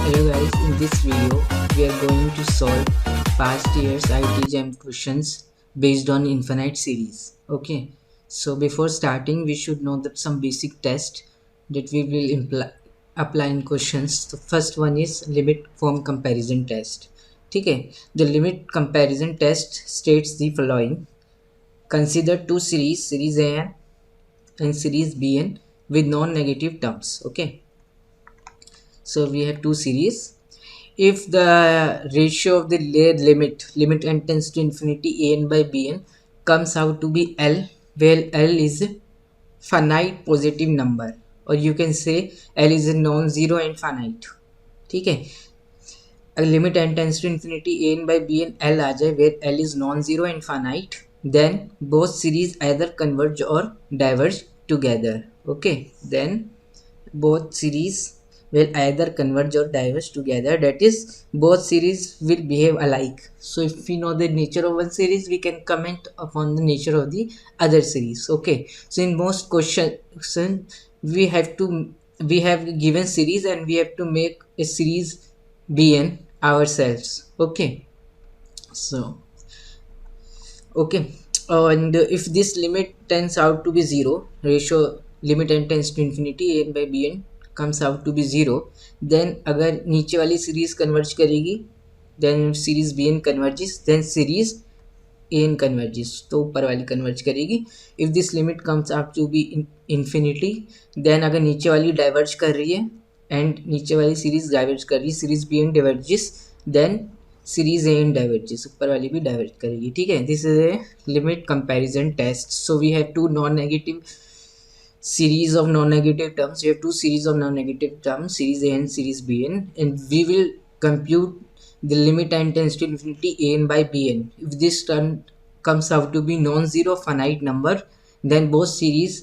Hello guys, in this video we are going to solve past years ITGM questions based on infinite series. Okay, so before starting we should know that some basic test that we will apply in questions. The first one is limit form comparison test. Okay, the limit comparison test states the following. Consider two series, series AN and series BN with non-negative terms. Okay, so we have two series. If the ratio of the layer limit n tends to infinity an by bn comes out to be L, where L is a finite positive number, or you can say L is a non-zero and finite. ठीक है, अगर limit n tends to infinity an by bn L आ जाए where L is non-zero and finite, then both series either converge or diverge together. Okay, then both series will either converge or diverge together, that is both series will behave alike. So if we know the nature of one series, we can comment upon the nature of the other series. Okay, so in most questions we have given series and we have to make a series bn ourselves. Okay, so okay, and if this limit turns out to be zero, ratio limit n tends to infinity an by bn comes out to be zero, then अगर नीचे वाली series converge करेगी, then series bn converges, then series an converges, तो ऊपर वाली converge करेगी. If this limit comes up to be infinity, then अगर नीचे वाली डाइवर्ज कर रही है एंड नीचे वाली सीरीज डाइवर्ज कर रही है, series bn diverges, then series n diverges, ऊपर वाली भी डाइवर्ज करेगी. ठीक है, this is a limit comparison test. So we have to non negative series of non-negative terms. We have two series of non-negative terms, series a and series bn, and we will compute the limit n tends to infinity an by bn. If this term comes out to be non-zero finite number, then both series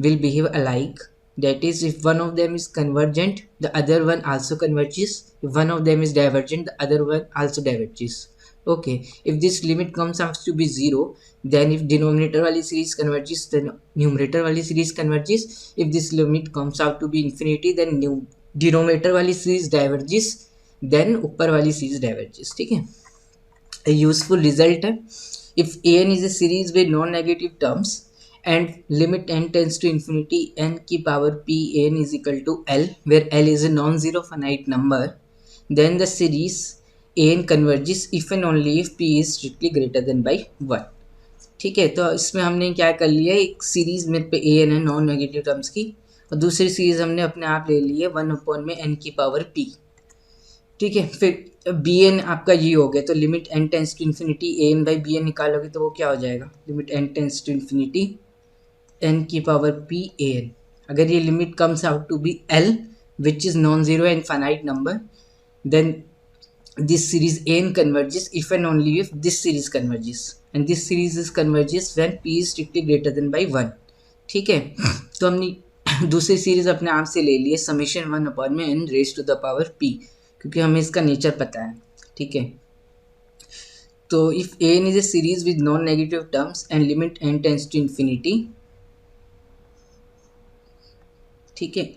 will behave alike. That is, if one of them is convergent, the other one also converges. If one of them is divergent, the other one also diverges. Okay, if this limit comes out to be zero, then if denominator वाली series converges, then numerator वाली series converges. If this limit comes out to be infinity, then denominator वाली series diverges, then ऊपर वाली series diverges. ठीक है, a useful result है, if an is a series with non-negative terms and limit n tends to infinity n की power p n is equal to L, where L is a non-zero finite number, then the series an converges if and only if p is strictly greater than by 1. ठीक है, तो इसमें हमने क्या कर लिया, एक सीरीज मेरे पे an है नॉन नेगेटिव टर्म्स की, और दूसरी सीरीज हमने अपने आप ले ली है 1 में n की पावर p. ठीक है, फिर बी एन आपका ये हो गया, तो limit n tends to infinity a n by b n निकालोगे तो वो क्या हो जाएगा, limit n tends to infinity n की पावर p ए एन. अगर ये limit comes out to be L which is non zero and finite number, then this series n converges if and only if this series converges, and this series is converges when p is strictly greater than by 1. ठीक है, तो हमने दूसरी series अपने आप से ले ली है समेशन 1 में n raise to the power p, क्योंकि हमें इसका नेचर पता है. ठीक है, तो if an is a series with non negative terms and limit n tends to infinity, ठीक है,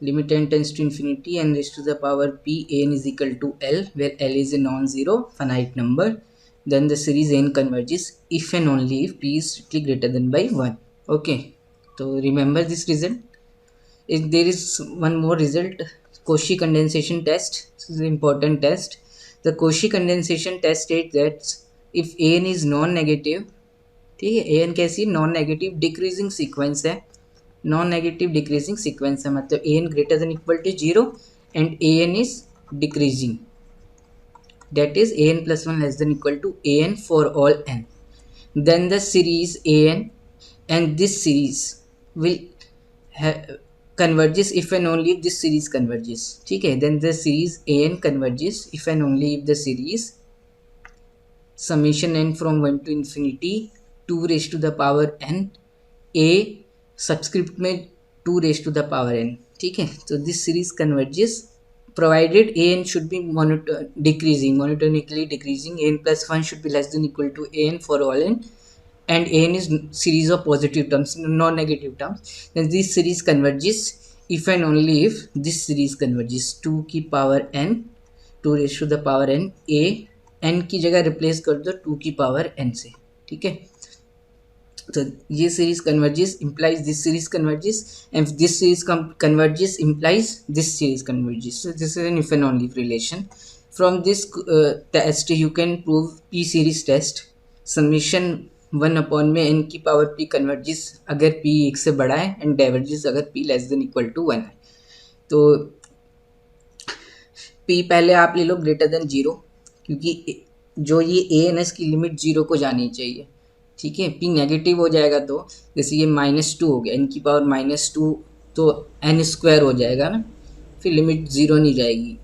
limit n tends to infinity and raised to the power p n is equal to L, where L is a non-zero finite number, then the series n converges if and only if p is strictly greater than by 1. Okay, so remember this result. If there is one more result, Cauchy condensation test. This is an important test. The Cauchy condensation test states that if an is non-negative, ठीक है, an कैसी non negative decreasing sequence है, non negative decreasing sequence है, मतलब a n greater than equal to zero and a n is decreasing, that is a n plus one less than equal to a n for all n, then the series a n and this series will converges if and only if this series converges. ठीक है, then the series a n converges if and only if the series summation n from 1 to infinity 2 raised to the power n a subscript में 2 raised to the power n. ठीक है, तो this series converges provided a n should be monotonically decreasing, a n plus 1 should be less than equal to a n for all n, and a n is series of positive terms, non-negative terms, then this series converges if and only if this series converges 2 की power n, 2 raise to the power n, a n की जगह replace कर दो 2 की power n से, ठीक है। तो ये series converges implies this series converges, and this series converges implies this series converges. So this is an if and only relation. From this test you can prove p series test, summation 1 upon में n की power p converges अगर p 1 से बड़ा है and diverges अगर p less than equal to 1 है। तो p पहले आप ले लो ग्रेटर देन 0, क्योंकि जो ये a एन एस की लिमिट 0 को जानी चाहिए, ठीक है। p नेगेटिव हो जाएगा तो जैसे ये -2 हो गया, n की पावर -2 तो n स्क्वायर हो जाएगा ना, फिर लिमिट 0 नहीं जाएगी,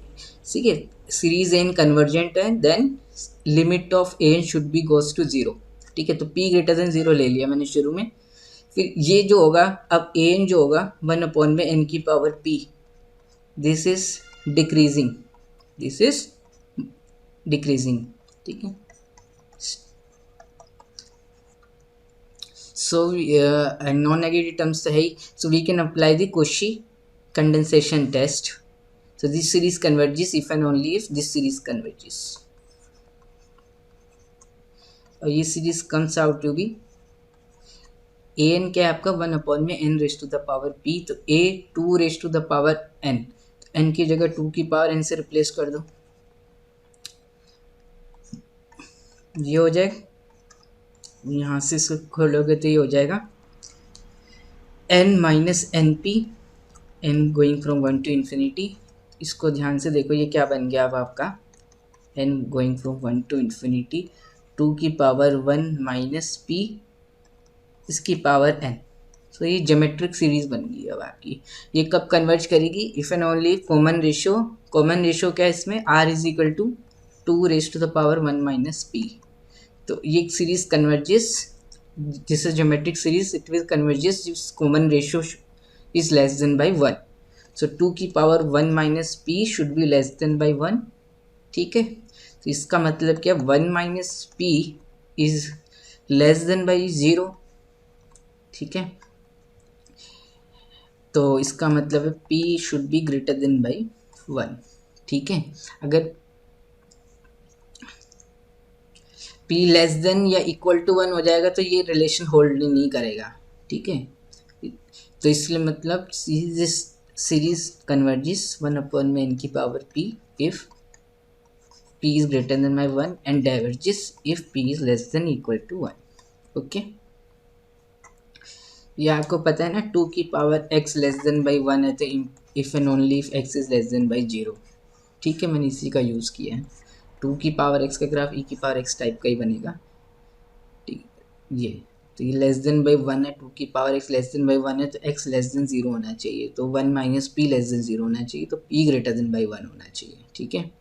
ठीक है। सीरीज n कन्वर्जेंट है then limit of a n should be goes to 0, ठीक है। तो p ग्रेटर देन 0 ले लिया मैंने शुरू में। फिर ये जो होगा अब a n जो होगा 1 अपॉन में n की power p, this is decreasing, this is decreasing, ठीक है। So non-negative terms तो है ही, so we can apply the Cauchy condensation test. So this series converges if and only if this series converges. और ये series comes out to be a n क्या है आपका 1 upon में n raise to the power p, तो a 2 raise to the power n, n की जगह 2 की पावर n से रिप्लेस कर दो, ये हो जाएगा। यहाँ से इसको खोलोगे तो ये हो जाएगा n minus n p, n going from 1 to infinity. इसको ध्यान से देखो, ये क्या बन गया अब आपका n going from 1 to infinity 2 की पावर 1 माइनस p इसकी पावर n। तो ये ज्योमेट्रिक सीरीज बन गई अब आपकी। ये कब कन्वर्ज करेगी? If and only common ratio क्या है इसमें, r is equal to 2 raise to the power 1 minus p। तो ये series converges, this is geometric series, it will converges if common ratio is less than by 1। So 2 की power 1 minus p should be less than by 1, ठीक है। तो इसका मतलब क्या, 1 minus p is less than by 0, ठीक है। तो इसका मतलब है p should be greater than by 1, ठीक है। अगर p लेस देन या इक्वल टू 1 हो जाएगा तो ये रिलेशन होल्ड नहीं करेगा, ठीक है। तो इसलिए मतलब सीरीज कन्वर्जेस 1 अपॉन में n की power p if p is greater than by 1 and diverges if p is less than equal to 1, okay. ये आपको पता है ना, 2 की power x less than by 1 है तो if and only if x is less than by 0, ठीक है। मैंने इसी का यूज़ किया है। 2 की पावर x का ग्राफ e की पावर x टाइप का ही बनेगा, ठीक है। ये तो ये लेस देन बाई 1 है, 2 की power x less than by 1 है तो x लेस देन 0 होना चाहिए, तो 1 माइनस p लेस देन 0 होना चाहिए, तो p ग्रेटर देन बाई 1 होना चाहिए, ठीक है।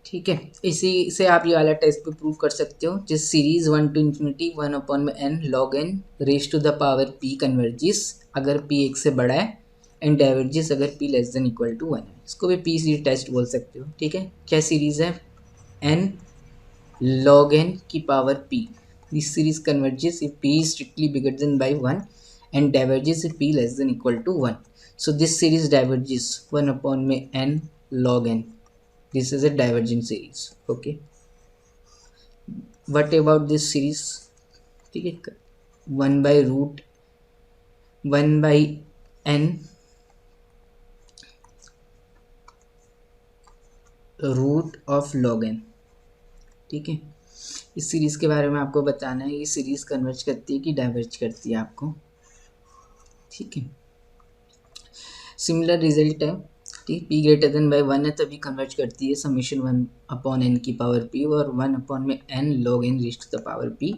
ठीक है, इसी से आप ये वाला टेस्ट भी प्रूव कर सकते हो, जिस सीरीज 1 टू इन्फिनिटी 1 अपॉन में n log n raise to the power p converges अगर p 1 से बड़ा है एंड डाइवर्जिस अगर p less than equal to 1 है। इसको भी p सीरीज टेस्ट बोल सकते हो, ठीक है। क्या सीरीज है, n log n की power p, this series converges if p is strictly bigger than by 1 and diverges if p less than equal to 1. So this series diverges 1 upon में n log n. This is a divergent series, okay. What about this series, ठीक है। 1 by root 1 by n root of log n, ठीक है। इस series के बारे में आपको बताना है, ये सीरीज कन्वर्ज करती है कि डाइवर्ज करती है आपको, ठीक है। सिमिलर रिजल्ट है, ठीक। p ग्रेटर देन बाई 1 है तभी कन्वर्ज करती है, समेशन 1 अपॉन n की पावर p और 1 अपॉन में n log n raise to the power p।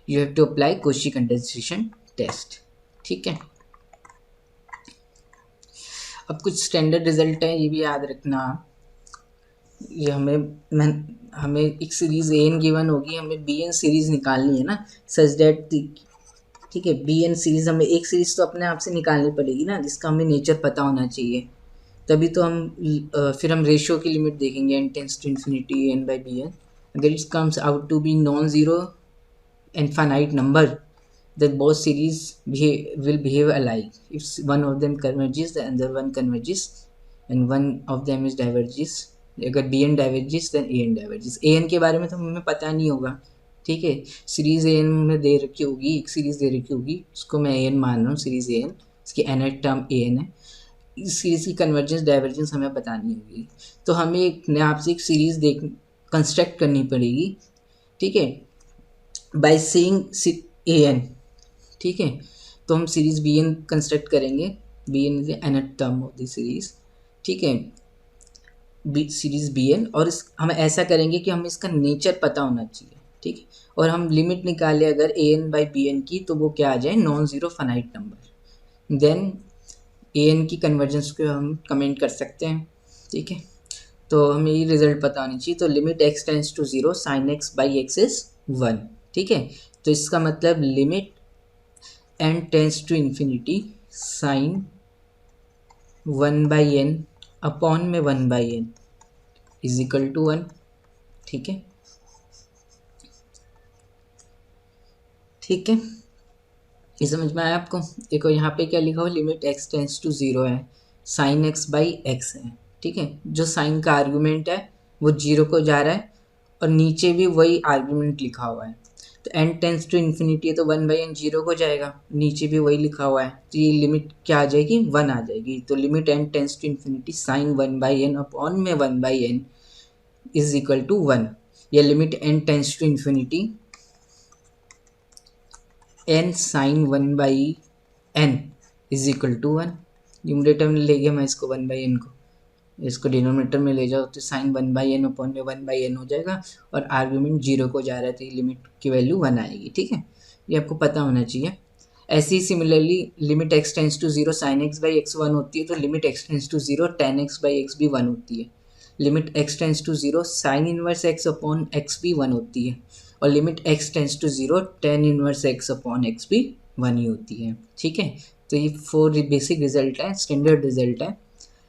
You have to apply Cauchy condensation test, ठीक है। अब कुछ स्टैंडर्ड रिजल्ट है, ये भी याद रखना। ये हमें एक सीरीज एन गिवन होगी, हमें बी एन सीरीज निकालनी है ना, सच दैट, ठीक है। बी एन सीरीज हमें एक सीरीज तो अपने आप से निकालनी पड़ेगी ना, जिसका हमें नेचर पता होना चाहिए, तभी तो हम फिर हम रेशियो की लिमिट देखेंगे n tends to infinity n by b n. अगर it comes out to be non zero infinite number, then both series will behave alike. If one of them converges, the other one converges, and one of them is diverges. अगर B N डाइवर्जिस then a N डाइवर्जिस. A N के बारे में तो हमें पता नहीं होगा, ठीक है. सीरीज ए एन में दे रखी होगी, एक सीरीज दे रखी होगी, उसको मैं ए एन मान रहा हूँ, सीरीज ए एन, इसकी nth टर्म ए एन है. इस सीरीज की कन्वर्जेंस डाइवर्जेंस हमें बतानी होगी. तो हमें एक नाम से एक सीरीज देख कंस्ट्रक्ट करनी पड़ेगी, ठीक है, बाय सीइंग ए एन. ठीक है, तो हम सीरीज बी एन कंस्ट्रक्ट करेंगे. B N is nth term of the series, ठीक है, सीरीज बी एन. और हम ऐसा करेंगे कि हमें इसका नेचर पता होना चाहिए, ठीक है. और हम लिमिट निकाले अगर a n by b n की, तो वो क्या आ जाए, non zero finite number. Then a n की कन्वर्जेंस को हम कमेंट कर सकते हैं, ठीक है. तो हमें ये रिजल्ट पता होनी चाहिए. तो limit x tends to zero sine x by x is 1, ठीक है. तो इसका मतलब limit n tends to infinity sine 1 by n upon में 1 by n is equal to 1, ठीक है. ठीक है, ये समझ में आया आपको. देखो यहाँ पे क्या लिखा हुआ, limit x tends to zero है, साइन एक्स बाई एक्स है, ठीक है. जो साइन का आर्गूमेंट है वो जीरो को जा रहा है, और नीचे भी वही आर्गूमेंट लिखा हुआ है. तो एन टेंस टू इन्फिनिटी है, तो 1 बाई एन जीरो को जाएगा, नीचे भी वही लिखा हुआ है, तो ये लिमिट क्या आ जाएगी, 1 आ जाएगी. तो limit n tends to infinity sine 1 by n upon में 1 by n is equal to 1. या limit n tends to infinity n sine 1 by n is equal to 1. Numerator में ले गया मैं इसको 1 बाई एन को, इसको डिनोमिनेटर में ले जाओ तो साइन 1 बाई एन अपॉन में 1 बाई एन हो जाएगा, और आर्ग्यूमेंट जीरो को जा रहा है, तो ये लिमिट की वैल्यू 1 आएगी, ठीक है. ये आपको पता होना चाहिए. ऐसे ही similarly limit x tends to zero sine x by x 1 होती है, तो limit x tends to zero tan x by x भी 1 होती है. Limit x tends to zero sine inverse x upon x भी 1 होती है, और limit x tends to zero tan inverse x upon x भी 1 ही होती है, ठीक है. तो ये 4 बेसिक रिजल्ट है, स्टैंडर्ड रिजल्ट है.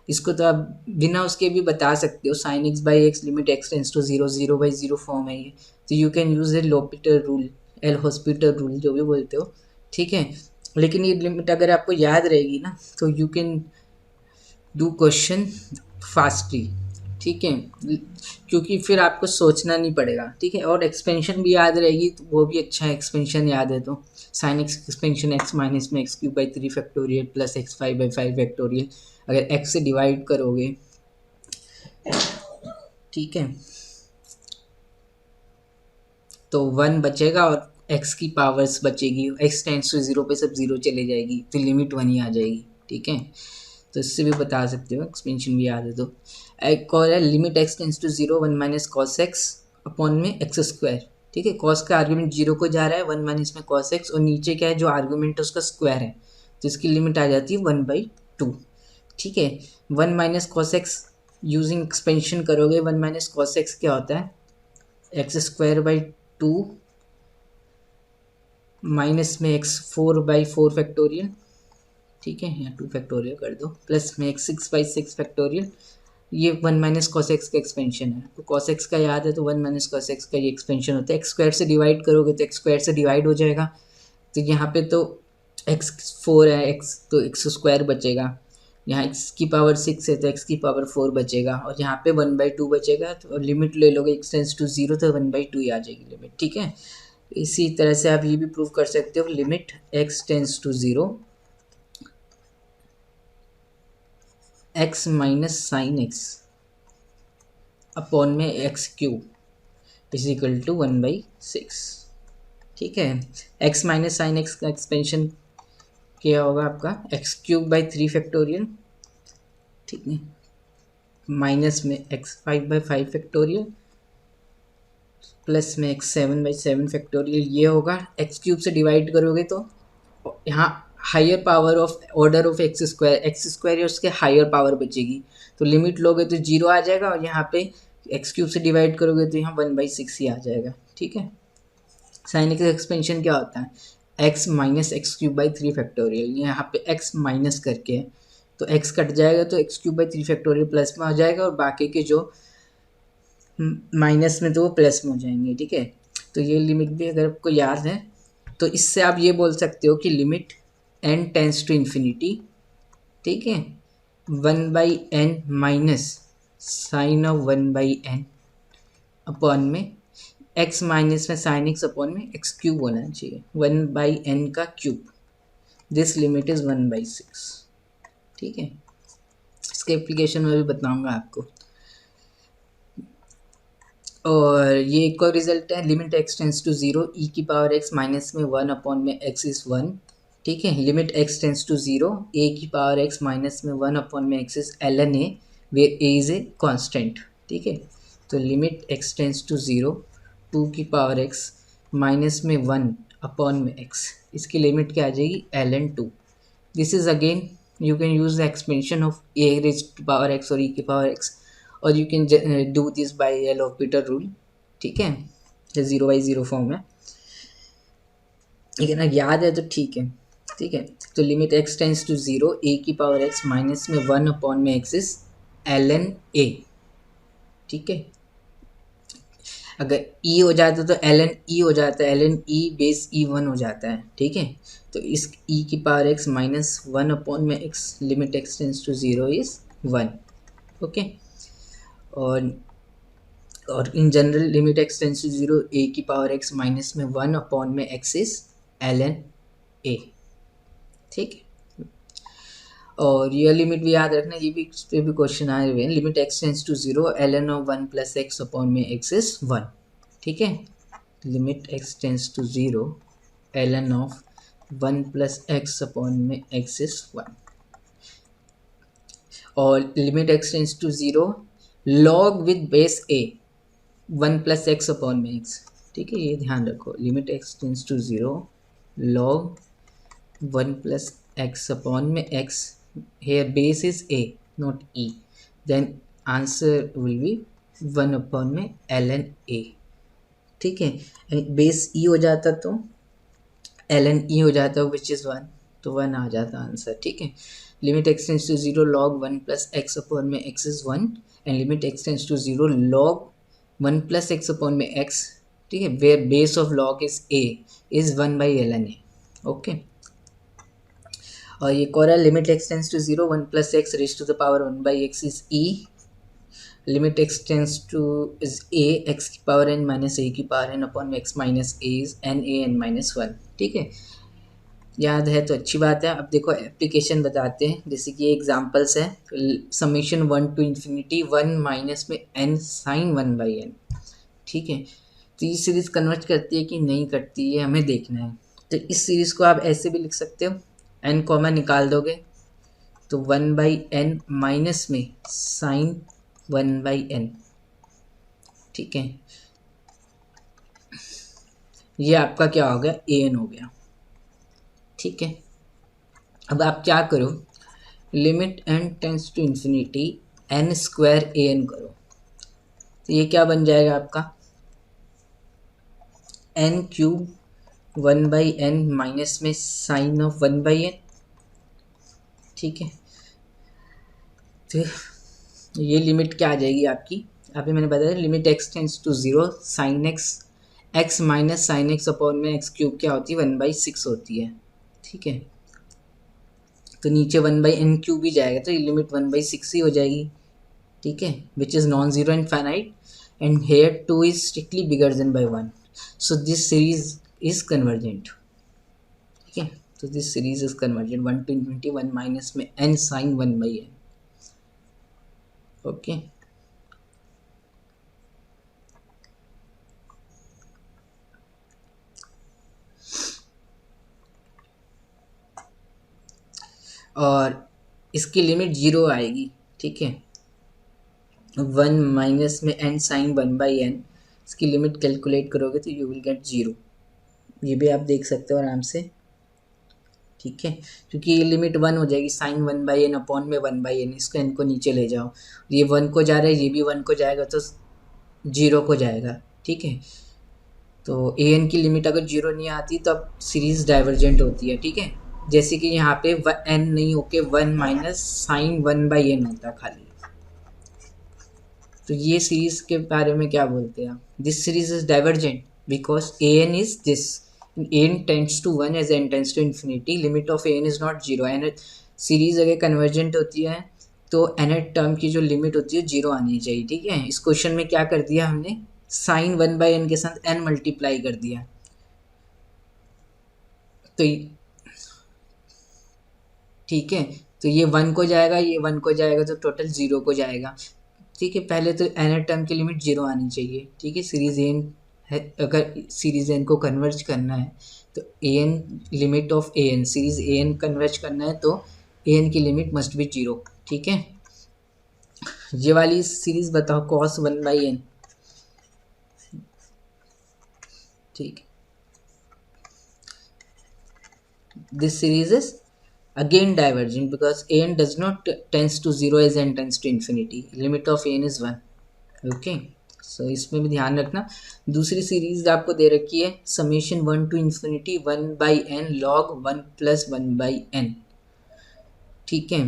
इसको तो आप बिना उसके भी बता सकते हो. Sine x by x limit x tends to zero, zero by zero form है ये. तो you can use a L'Hopital rule, L hospital rule जो भी बोलते हो, ठीक है. लेकिन ये लिमिट अगर आपको याद रहेगी ना, तो you can do question fastly, ठीक है, क्योंकि फिर आपको सोचना नहीं पड़ेगा, ठीक है. और एक्सपेंशन भी याद रहेगी, तो वो भी अच्छा है. एक्सपेंशन याद है तो sine x expansion x minus में x cube by 3 factorial plus x 5 by 5 factorial, अगर एक्स से डिवाइड करोगे, ठीक है, तो 1 बचेगा और एक्स की पावर्स बचेगी. एक्स टेंस टू जीरो पे सब जीरो चले जाएगी, तो लिमिट 1 ही आ जाएगी, ठीक है. तो इससे भी बता सकते हो, एक्सपेंशन भी याद है तो. एक और है limit x tends to zero 1 minus cos x upon में एक्स स्क्वायर, ठीक है. कॉस का आर्ग्यूमेंट जीरो को जा रहा है, 1 माइनस में कॉस एक्स, और नीचे क्या है, जो आर्ग्यूमेंट है उसका स्क्वायर है, तो इसकी लिमिट आ जाती है 1/2, ठीक है. 1 minus cos x using expansion करोगे, 1 माइनस कॉस एक्स क्या होता है, एक्स स्क्वायर बाई 2 माइनस में एक्स 4/4 फैक्टोरियल, ठीक है, यहाँ 2 फैक्टोरियल कर दो, प्लस में एक्स 6/6 फैक्टोरियल. ये 1 माइनस कॉस एक्स का एक्सपेंशन है. तो कॉस एक्स का याद है, तो 1 माइनस कॉस एक्स का ये एक्सपेंशन होता है. एक्स स्क्वायर से डिवाइड करोगे तो एक्स स्क्वायर से डिवाइड हो जाएगा, तो यहाँ पे तो एक्स 4 है, एक्स तो एक्स स्क्वायर बचेगा. यहाँ एक्स की पावर 6 है, तो एक्स की पावर 4 बचेगा, और यहाँ पे 1/2 बचेगा. तो लिमिट ले लोगे एक्स टेंस टू जीरो, तो 1/2 ही आ जाएगी लिमिट, ठीक है. इसी तरह से आप ये भी प्रूव कर सकते हो, limit x tends to zero x minus sine x upon में x cube is equal to 1/6, ठीक है. एक्स माइनस साइन एक्स का एक्सपेंशन क्या होगा आपका, एक्स क्यूब बाई 3 फैक्टोरियल, ठीक है, माइनस में एक्स 5/5 फैक्टोरियल प्लस में एक्स 7/7 फैक्टोरियल. ये होगा. एक्स क्यूब से डिवाइड करोगे तो यहाँ higher power of order of x square या उसके हायर पावर बचेगी, तो लिमिट लोगे तो जीरो आ जाएगा, और यहाँ पे एक्स क्यूब से डिवाइड करोगे तो यहाँ 1/6 ही आ जाएगा, ठीक है. साइन एक्स एक्सपेंशन क्या होता है, x minus x cube by 3 factorial. यहाँ पे एक्स माइनस करके है, तो एक्स कट जाएगा, तो x cube by 3 factorial plus में आ जाएगा, और बाकी के जो माइनस में तो वो प्लस में हो जाएंगे, ठीक है. तो ये लिमिट भी अगर आपको याद है तो इससे आप ये बोल सकते हो कि limit n tends to infinity, ठीक है, 1/n minus sine of 1/n upon में x माइनस में साइन x अपॉन में x क्यूब होना चाहिए, 1/n का क्यूब, दिस लिमिट इज़ 1/6, ठीक है। इसके एप्लीकेशन में भी बताऊंगा आपको। और ये एक और रिजल्ट है, limit x tends to 0 e की पावर x माइनस में 1 अपॉन में x इज़ 1, ठीक है। Limit x tends to 0 a की पावर x माइनस में 1 अपॉन में x is ln a where a is a constant, ठीक है। तो लिमिट x टेंस टू 0 2 की पावर x माइनस में 1 अपॉन में x, इसकी लिमिट क्या आ जाएगी ln 2। This is again you can use the expansion of a raised to power x और e की पावर x, और you can do this by L'Hopital rule, ठीक है, 0/0 फॉर्म है, लेकिन अगर याद है तो ठीक है, ठीक है। तो limit x tends to 0 a की पावर x माइनस में 1 अपॉन में x इज ln a, ठीक है। अगर e हो जाता तो ln e हो जाता है, ln e बेस e1 हो जाता है, ठीक है। तो इस e की पावर x माइनस 1 अपॉन में x, limit x tends to 0 is 1, okay. और in general limit x tends to 0 a की पावर x माइनस में 1 अपॉन में x इज ln a, ठीक है। और ये लिमिट भी याद रखना, ये भी इस पे भी क्वेश्चन आए हुए हैं। Limit x tends to 0 ln of 1 plus x upon में x इज 1, ठीक है। Limit x tends to 0 ln of 1 plus x upon में x इज 1, और limit x tends to 0 log with base a 1 plus x upon में x, ठीक है, ये ध्यान रखो। Limit x tends to 0 log 1 plus x upon में x, here base is a not e, then answer will be 1 upon में ln a, ठीक है। बेस e हो जाता तो ln e हो जाता विच इज़ 1, तो 1 आ जाता आंसर, ठीक है। Limit x tends to 0 log 1 plus x upon में x is 1, and limit x tends to 0 log 1 plus x upon में x, ठीक है, where base of log is a is 1/ln a, okay. और ये कोरा limit x tends to 0 1 plus x raise to the power 1/x is e, limit x tends to is a x की power n minus a की power n upon x minus a is n a n minus 1, ठीक है। याद है तो अच्छी बात है। अब देखो एप्लीकेशन बताते हैं, जैसे कि एग्जांपल्स है, समेशन 1 टू इन्फिनिटी 1 माइनस में n साइन 1/n, ठीक है। तो ये सीरीज़ कन्वर्ट करती है कि नहीं करती है हमें देखना है। तो इस सीरीज़ को आप ऐसे भी लिख सकते हो, n कॉमा निकाल दोगे तो 1/n माइनस में साइन 1/n, ठीक है, ये आपका क्या हो गया an हो गया, ठीक है। अब आप क्या करो, limit n tends to infinity n square an करो, तो ये क्या बन जाएगा आपका n क्यूब 1/n माइनस में साइन ऑफ 1/n, ठीक है। तो ये लिमिट क्या आ जाएगी आपकी, अभी मैंने बताया limit x tends to 0 sine x minus sine x upon में x क्यूब क्या होती है 1/6 होती है, ठीक है। तो नीचे 1/n क्यूब ही जाएगा, तो ये लिमिट 1/6 ही हो जाएगी, ठीक है, which is non zero and finite, and here 2 is strictly bigger than by 1, so this series is convergent, ठीक है। तो this series is convergent 1 to infinity 1 minus में n साइन 1/n, ओके। और इसकी लिमिट 0 आएगी, ठीक है, 1 माइनस में n साइन 1/n, इसकी लिमिट कैलकुलेट करोगे तो यू विल गेट 0, ये भी आप देख सकते हो आराम से, ठीक है, क्योंकि ये लिमिट 1 हो जाएगी साइन 1/n अपॉन में 1/n, इसको n को नीचे ले जाओ, ये 1 को जा रहा है, ये भी 1 को जाएगा तो 0 को जाएगा, ठीक है। तो an की लिमिट अगर 0 नहीं आती तो अब सीरीज डाइवर्जेंट होती है, ठीक है। जैसे कि यहाँ पे n नहीं होके 1 माइनस साइन 1/n होता है खाली, तो ये सीरीज के बारे में क्या बोलते हैं आप, this series is divergent, because an is this. an tends to 1 as n tends to infinity, limit of an is not 0. n series अगर कन्वर्जेंट होती है तो nth टर्म की जो लिमिट होती है 0 आनी चाहिए, ठीक है। इस क्वेश्चन में क्या कर दिया हमने, साइन 1/n के साथ n मल्टीप्लाई कर दिया, तो ठीक है, तो ये 1 को जाएगा, ये 1 को जाएगा, तो टोटल 0 को जाएगा, ठीक है। पहले तो nth टर्म की लिमिट 0 आनी चाहिए, ठीक है। सीरीज एन है, अगर सीरीज एन को कन्वर्ज करना है तो n limit of n, series n converge करना है तो एन की लिमिट मस्ट बी 0, ठीक है। ये वाली सीरीज बताओ cos 1/n, ठीक है। This series is again divergent because an does not tends to 0 as n tends to infinity, limit of an is 1, okay। सो इसमें भी ध्यान रखना। दूसरी सीरीज आपको दे रखी है summation 1 to infinity 1/n log 1 plus 1/n, ठीक है।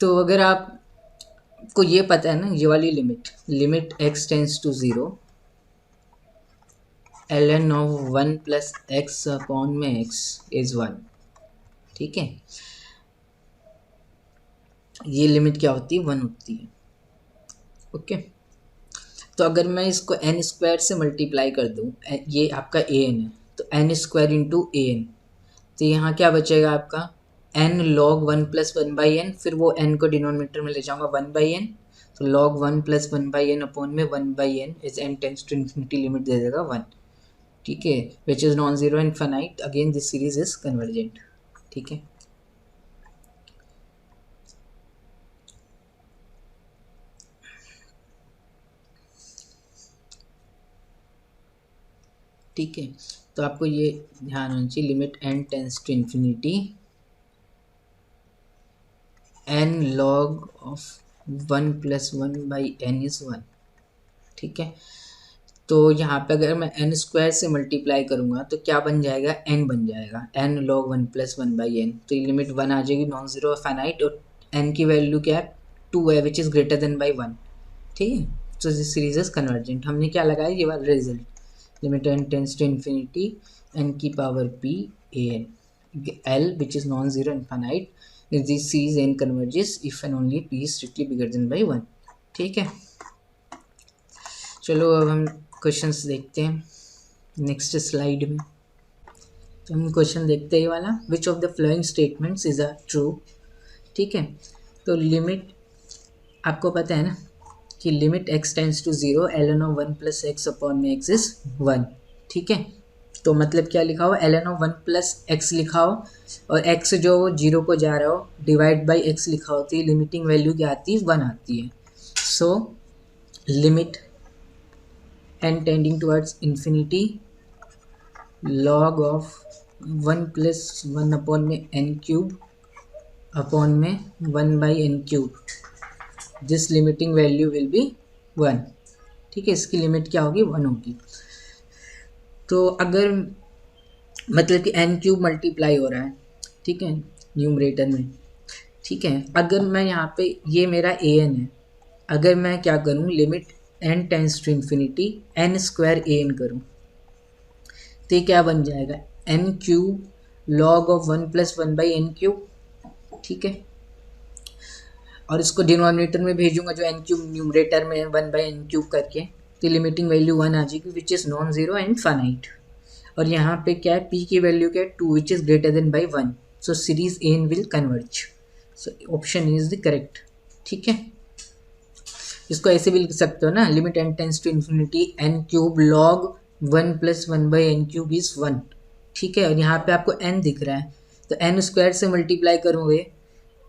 तो अगर आपको ये पता है ना, ये वाली limit x tends to 0 ln of 1 plus x upon में x इज 1, ठीक है। ये लिमिट क्या होती है, 1 होती है, ओके। तो अगर मैं इसको n स्क्वायर से मल्टीप्लाई कर दूँ, ये आपका an है तो n स्क्वायर इंटू an, तो यहाँ क्या बचेगा आपका n log 1 plus 1/n, फिर वो n को डिनोमिनेटर में ले जाऊँगा 1/n, तो log 1 plus 1/n अपॉन में 1/n is n tends to infinity limit दे देगा 1, ठीक है, which is non zero and finite. Again this series is convergent, ठीक है। ठीक है, तो आपको ये ध्यान होना चाहिए, limit n tends to infinity n log of 1 plus 1/n is 1, ठीक है। तो यहाँ पे अगर मैं n स्क्वायर से मल्टीप्लाई करूँगा तो क्या बन जाएगा, n बन जाएगा, n log 1 plus 1/n, तो ये लिमिट 1 आ जाएगी, नॉन जीरो फाइनाइट, और n की वैल्यू क्या है 2 है, which is greater than by 1, ठीक है। तो दिस सीरीज इज कन्वर्जेंट। हमने क्या लगाया, ये वाला result, limit n tends to infinity n की power p an l which is non-zero and finite, this series n converges if and only p is strictly bigger than by 1, ठीक है। चलो अब हम क्वेश्चंस देखते हैं नेक्स्ट स्लाइड में। तो हम क्वेश्चन देखते हैं ये वाला, which of the following statements is a true, ठीक है। तो लिमिट आपको पता है ना कि limit x tends to 0 ln of 1 plus x upon में x इज 1, ठीक है। तो मतलब क्या लिखा हो, ln of 1 plus x लिखा हो और x जो 0 को जा रहा हो डिवाइड बाई x लिखा हो, तो ये लिमिटिंग वैल्यू क्या आती है, 1 आती है। So limit n tending towards infinity log of 1 plus 1 upon में n क्यूब अपॉन में 1/n cube, this limiting value will be 1, ठीक है। इसकी लिमिट क्या होगी, 1 होगी। तो अगर मतलब कि n क्यूब मल्टीप्लाई हो रहा है, ठीक है, न्यूमरेटर में, ठीक है। अगर मैं यहाँ पे, ये मेरा an है, अगर मैं क्या करूँ, limit n tends to infinity n square an करूँ, तो ये क्या बन जाएगा, n cube log of 1 plus 1/n cube, ठीक है। और इसको डिनोमिनेटर में भेजूंगा जो n क्यूब न्यूमरेटर में है 1/n क्यूब करके, तो लिमिटिंग वैल्यू 1 आ जाएगी, which is non zero and finite. और यहाँ पे क्या है, p की वैल्यू क्या है 2, which is greater than by 1, so series n will converge, so option is the correct, ठीक है। इसको ऐसे भी लिख सकते हो ना, limit n tends to infinity n cube log 1 plus 1/n cube is 1, ठीक है। और यहाँ पे आपको n दिख रहा है, तो n स्क्वायर से मल्टीप्लाई करोगे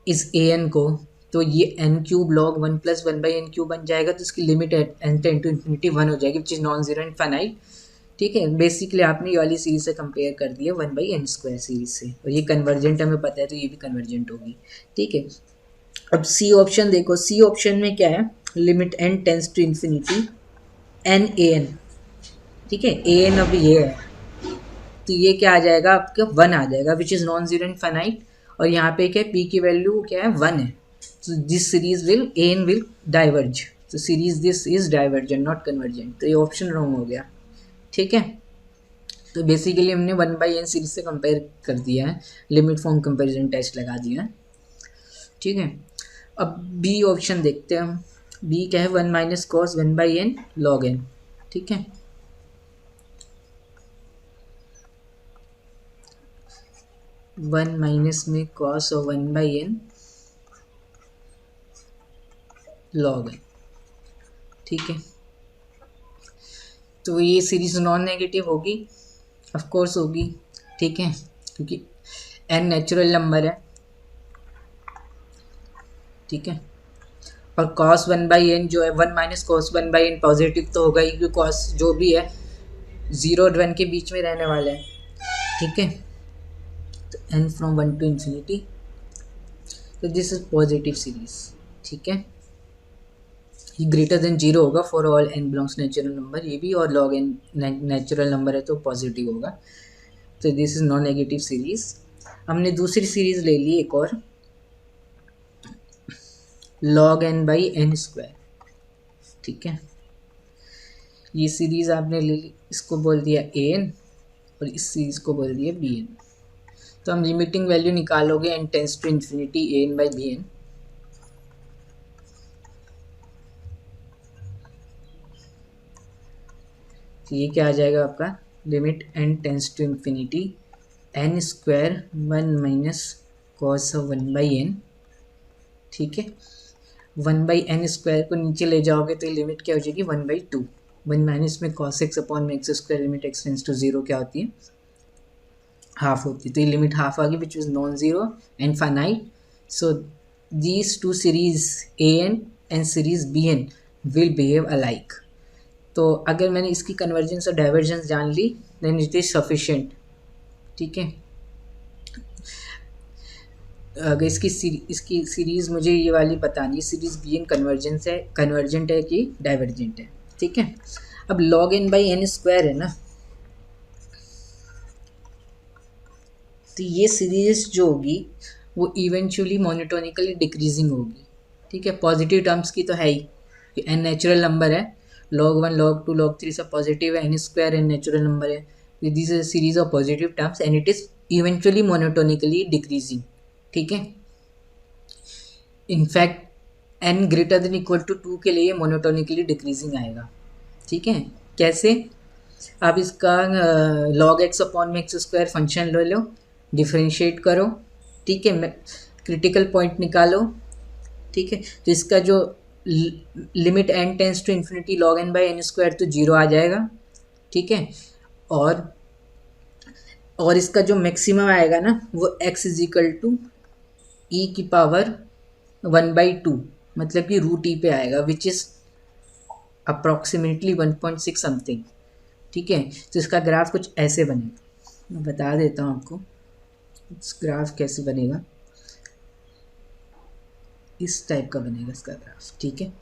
इस an को, तो ये n cube log 1 plus 1/n cube बन जाएगा, तो इसकी limit n tend to infinity 1 हो जाएगी, which is non zero and finite, ठीक है। बेसिकली आपने ये वाली सीरीज से कंपेयर कर दिया 1/n स्क्वायर सीरीज से, और ये कन्वर्जेंट हमें पता है तो ये भी कन्वर्जेंट होगी, ठीक है। अब सी ऑप्शन देखो, सी ऑप्शन में क्या है, limit n tends to infinity n an, ठीक है, an अब ये है, तो ये क्या आ जाएगा आपका 1 आ जाएगा, विच is non zero and finite. और यहाँ पे क्या है, पी की वैल्यू क्या है 1 है, तो this series will a n will diverge, तो series this is divergent not convergent, तो ये ऑप्शन रॉन्ग हो गया। ठीक है, तो बेसिकली हमने 1/n सीरीज से कंपेयर कर दिया है, लिमिट फॉर्म कंपेरिजन टेस्ट लगा दिया है। ठीक है, अब बी ऑप्शन देखते हैं हम। बी क्या है, 1 minus cos 1/n log n। ठीक है, 1 माइनस में कॉस और 1/n log n। ठीक है, तो ये सीरीज नॉन नेगेटिव होगी, ऑफ कोर्स होगी। ठीक है, क्योंकि n नेचुरल नंबर है। ठीक है, और cos 1/n जो है 1 माइनस कॉस 1/n पॉजिटिव तो होगा ही, क्योंकि cos जो भी है 0 और 1 के बीच में रहने वाला है। ठीक है, तो n फ्रॉम 1 टू इन्फिनिटी, तो दिस इज पॉजिटिव सीरीज। ठीक है, ये ग्रेटर देन 0 होगा for all n belongs natural number, ये भी, और log n नेचुरल नंबर है तो पॉजिटिव होगा, तो this is non negative series. हमने दूसरी सीरीज ले ली एक और, log n/n²। ठीक है, ये सीरीज आपने ले ली, इसको बोल दिया an और इस सीरीज को बोल दिया bn। तो हम लिमिटिंग वैल्यू निकालोगे n tends to infinity an/bn। तो ये क्या आ जाएगा आपका, limit n tends to infinity n² 1 minus cos 1/n। ठीक है, 1/n² को नीचे ले जाओगे तो ये लिमिट क्या हो जाएगी 1/2। 1 माइनस में cos x अपॉन में x², limit x tends to 0 क्या होती है, हाफ होती है, तो ये लिमिट हाफ आ गई, विच is non zero and finite. So these two series an and series bn will behave alike. तो अगर मैंने इसकी कन्वर्जेंस और डाइवर्जेंस जान ली देन इट इज सफिशिएंट। ठीक है, अगर इसकी सीरीज़ मुझे ये वाली बतानी है, सीरीज़ bn कन्वर्जेंट है कि डाइवर्जेंट है। ठीक है, अब log n/n² है ना, तो ये सीरीज जो होगी वो इवेंचुअली मोनोटोनिकली डिक्रीजिंग होगी। ठीक है, पॉजिटिव टर्म्स की तो है ही, n नेचुरल नंबर है, log 1 log 2 log 3 सब पॉजिटिव है, n² n नेचुरल नंबर है, this is a series of positive terms and it is eventually monotonically decreasing. ठीक है, in fact n greater than equal to 2 के लिए मोनोटोनिकली डिक्रीजिंग आएगा। ठीक है, कैसे, आप इसका log x अपॉन में x² फंक्शन ले लो, डिफ्रेंशिएट करो। ठीक है, क्रिटिकल पॉइंट निकालो। ठीक है, तो इसका जो limit n tends to infinity log n/n² तो 0 आ जाएगा। ठीक है, और इसका जो मैक्सिमम आएगा ना वो x is equal to e की पावर 1/2, मतलब कि रूट ई पे आएगा, विच इज़ अप्रॉक्सीमेटली 1.6 समथिंग। ठीक है, तो इसका ग्राफ कुछ ऐसे बनेगा, मैं बता देता हूँ आपको इस ग्राफ कैसे बनेगा, इस टाइप का बनेगा इसका ग्राफ। ठीक है,